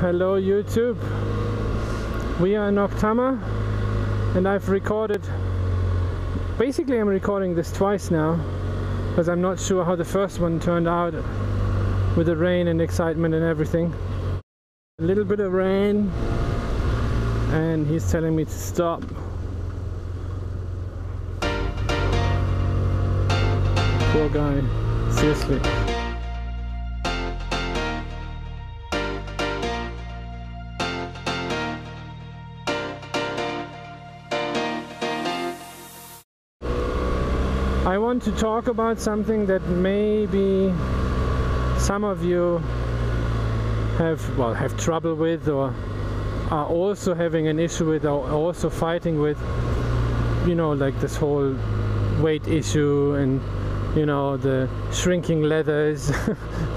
Hello YouTube. We are in Okutama and I've recorded, basically I'm recording this twice now because I'm not sure how the first one turned out with the rain and excitement and everything. A little bit of rain and he's telling me to stop. Poor guy, seriously. I want to talk about something that maybe some of you have trouble with, or are also having an issue with, or also fighting with, you know, like this whole weight issue and, you know, the shrinking leathers.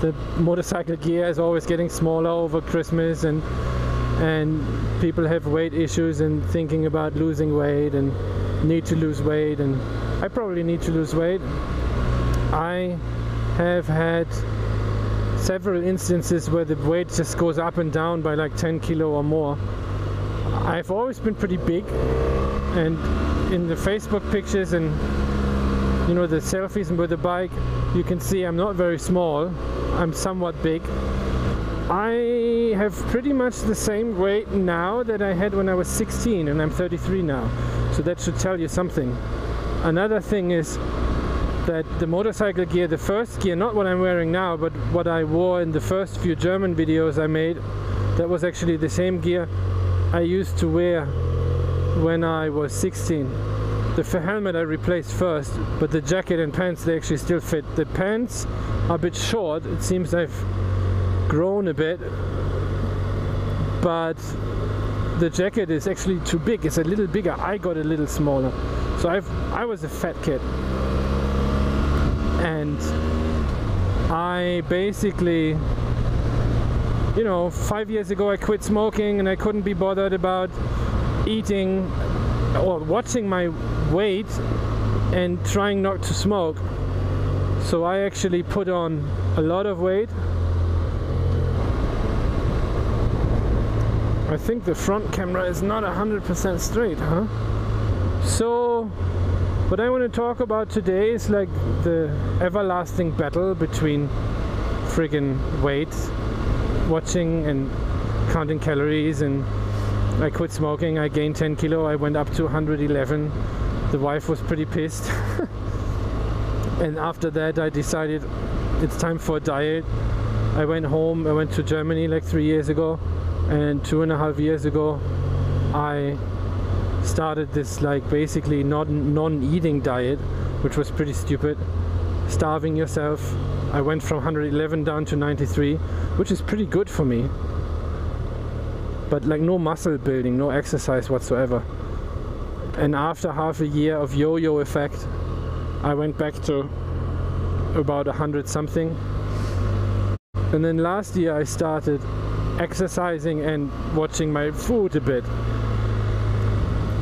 The motorcycle gear is always getting smaller over Christmas, and people have weight issues and thinking about losing weight and need to lose weight, and I probably need to lose weight. I have had several instances where the weight just goes up and down by like 10 kilo or more. I've always been pretty big, and in the Facebook pictures and, you know, the selfies with the bike, you can see I'm not very small. I'm somewhat big. I have pretty much the same weight now that I had when I was 16, and I'm 33 now. So that should tell you something. Another thing is that the motorcycle gear, the first gear, not what I'm wearing now, but what I wore in the first few German videos I made, that was actually the same gear I used to wear when I was 16. The helmet I replaced first, but the jacket and pants, they actually still fit. The pants are a bit short. It seems I've grown a bit, but the jacket is actually too big. It's a little bigger. I got a little smaller. So I was a fat kid, and I basically, you know, 5 years ago I quit smoking, and I couldn't be bothered about eating or watching my weight and trying not to smoke. So I actually put on a lot of weight. I think the front camera is not 100% straight, huh? So what I want to talk about today is like the everlasting battle between friggin' weight, watching and counting calories. And I quit smoking, I gained 10 kilo, I went up to 111. The wife was pretty pissed. And after that I decided it's time for a diet. I went home, I went to Germany like 3 years ago, and 2.5 years ago I started this like basically non-eating diet, which was pretty stupid. Starving yourself. I went from 111 down to 93, which is pretty good for me, but like no muscle building, no exercise whatsoever. And after half a year of yo-yo effect, I went back to about 100 something. And then last year I started exercising and watching my food a bit,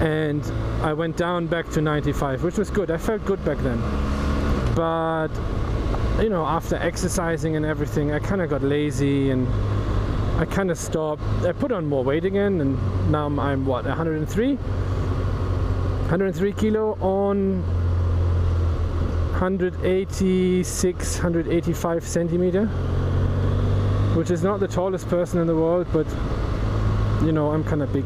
and I went down back to 95, which was good. I felt good back then, but you know, after exercising and everything, I kind of got lazy and I kind of stopped. I put on more weight again, and now I'm what, 103 kilo on 186, 185 centimeter, which is not the tallest person in the world, but you know, I'm kind of big.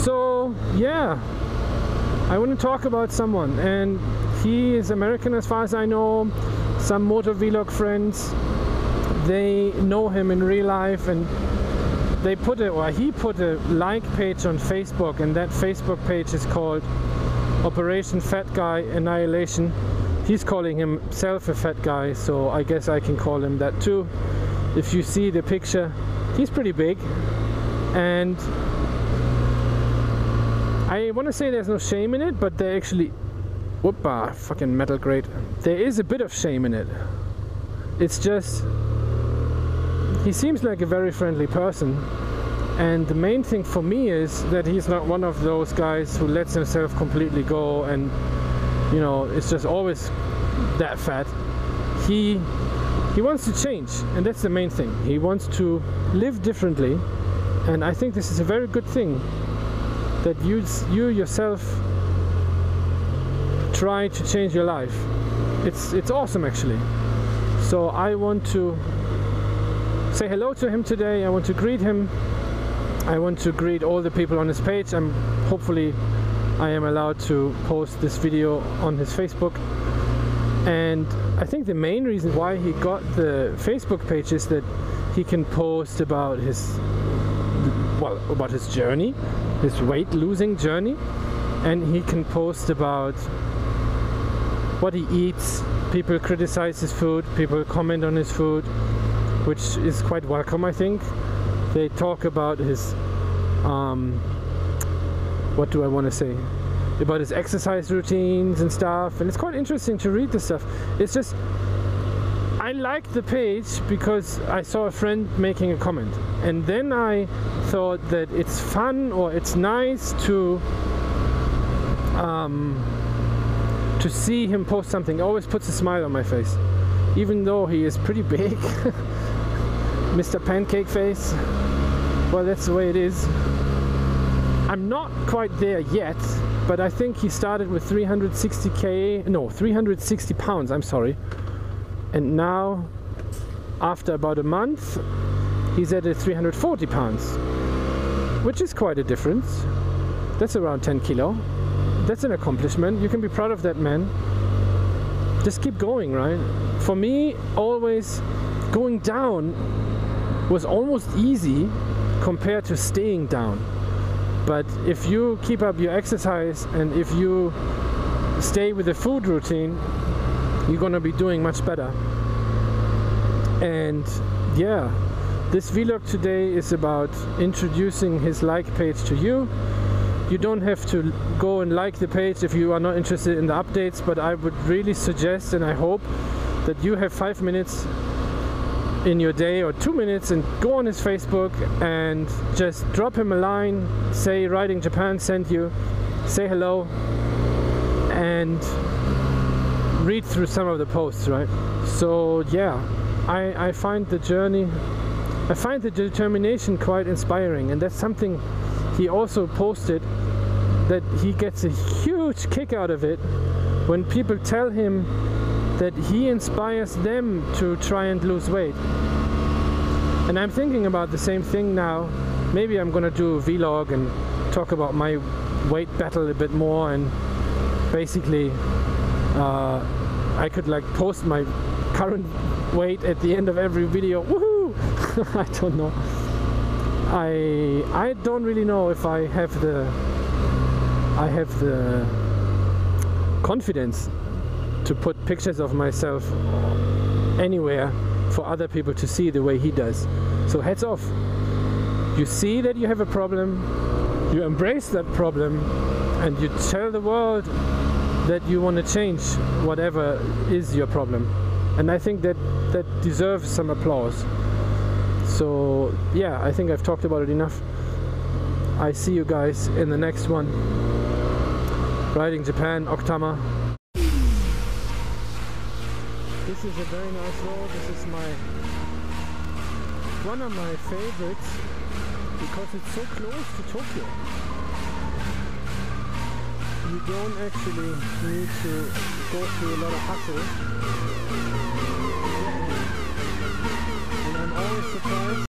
So yeah, I want to talk about someone, and he is American as far as I know. Some motor vlog friends, they know him in real life, and they put it, or he put a like page on Facebook, and that Facebook page is called Operation Fatguy Annihilation. He's calling himself a fat guy, so I guess I can call him that too. If you see the picture, he's pretty big, and I want to say there's no shame in it, but there actually, whoopa, fucking metal grate. There is a bit of shame in it. It's just, he seems like a very friendly person, and the main thing for me is that he's not one of those guys who lets himself completely go and, you know, it's just always that fat. He he wants to change, and that's the main thing. He wants to live differently, and I think this is a very good thing, that you yourself try to change your life. It's awesome actually. So I want to say hello to him today. I want to greet him. I want to greet all the people on his page. Hopefully I am allowed to post this video on his Facebook. And I think the main reason why he got the Facebook page is that he can post about his journey, his weight losing journey, and he can post about what he eats. People criticize his food, people comment on his food, which is quite welcome, I think. They talk about his what do I want to say, about his exercise routines and stuff, and it's quite interesting to read this stuff. It's just, I liked the page because I saw a friend making a comment, and then I thought that it's fun, or it's nice to see him post something. It always puts a smile on my face, even though he is pretty big. Mr. Pancake Face. Well, that's the way it is. I'm not quite there yet, but I think he started with 360 pounds, I'm sorry. And now, after about a month, he's at 340 pounds, which is quite a difference. That's around 10 kilo. That's an accomplishment. You can be proud of that, man. Just keep going, right? For me, always going down was almost easy compared to staying down. But if you keep up your exercise and if you stay with the food routine, you're gonna be doing much better. And yeah, this vlog today is about introducing his like page to you. You don't have to go and like the page if you are not interested in the updates, but I would really suggest, and I hope that you have 5 minutes in your day or 2 minutes and go on his Facebook and just drop him a line, say Riding Japan sent you, say hello, and read through some of the posts, right? So yeah, I find the journey, I find the determination quite inspiring, and that's something he also posted, that he gets a huge kick out of it when people tell him that he inspires them to try and lose weight. And I'm thinking about the same thing now. Maybe I'm gonna do a vlog and talk about my weight battle a bit more, and basically I could like post my current weight at the end of every video. Woohoo! I don't know. I don't really know if I have the confidence to put pictures of myself anywhere for other people to see the way he does. So heads off. You see that you have a problem, you embrace that problem, and you tell the world that you want to change whatever is your problem. And I think that deserves some applause. So yeah, I think I've talked about it enough. I see you guys in the next one. Riding Japan, Okutama. This is a very nice road. This is one of my favorites because it's so close to Tokyo. You don't actually need to go through a lot of hustle. And I'm always surprised